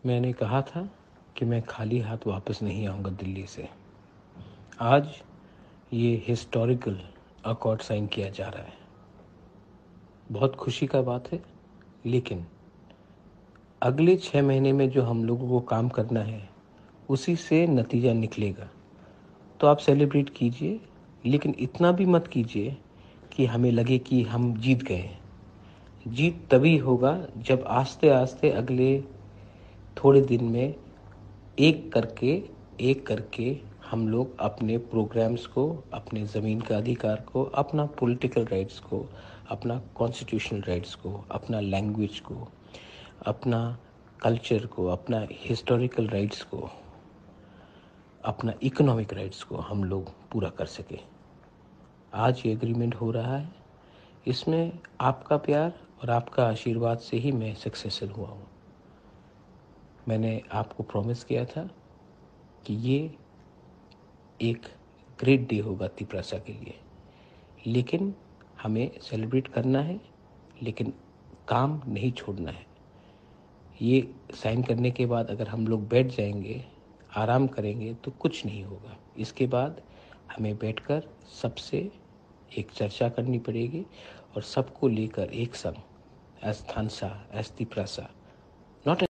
मैंने कहा था कि मैं खाली हाथ वापस नहीं आऊँगा दिल्ली से। आज ये हिस्टोरिकल अकॉर्ड साइन किया जा रहा है। बहुत खुशी का बात है, लेकिन अगले 6 महीने में जो हम लोगों को काम करना है, उसी से नतीजा निकलेगा। तो आप सेलिब्रेट कीजिए, लेकिन इतना भी मत कीजिए कि हमें लगे कि हम जीत गए हैं। जीत तभी होगा जब आस्ते-आस्ते अगले थोड़े दिन में एक करके हम लोग अपने प्रोग्राम्स को, अपने ज़मीन का अधिकार को, अपना पॉलिटिकल राइट्स को, अपना कॉन्स्टिट्यूशनल राइट्स को, अपना लैंग्वेज को, अपना कल्चर को, अपना हिस्टोरिकल राइट्स को, अपना इकोनॉमिक राइट्स को हम लोग पूरा कर सकें। आज ये एग्रीमेंट हो रहा है, इसमें आपका प्यार और आपका आशीर्वाद से ही मैं सक्सेसफुल हुआ हूँ। मैंने आपको प्रॉमिस किया था कि ये एक ग्रेट डे होगा तिप्रासा के लिए, लेकिन हमें सेलिब्रेट करना है, लेकिन काम नहीं छोड़ना है। ये साइन करने के बाद अगर हम लोग बैठ जाएंगे, आराम करेंगे, तो कुछ नहीं होगा। इसके बाद हमें बैठकर सबसे एक चर्चा करनी पड़ेगी और सबको लेकर एक संग एज थानसा, एज तिप्रासा, नॉट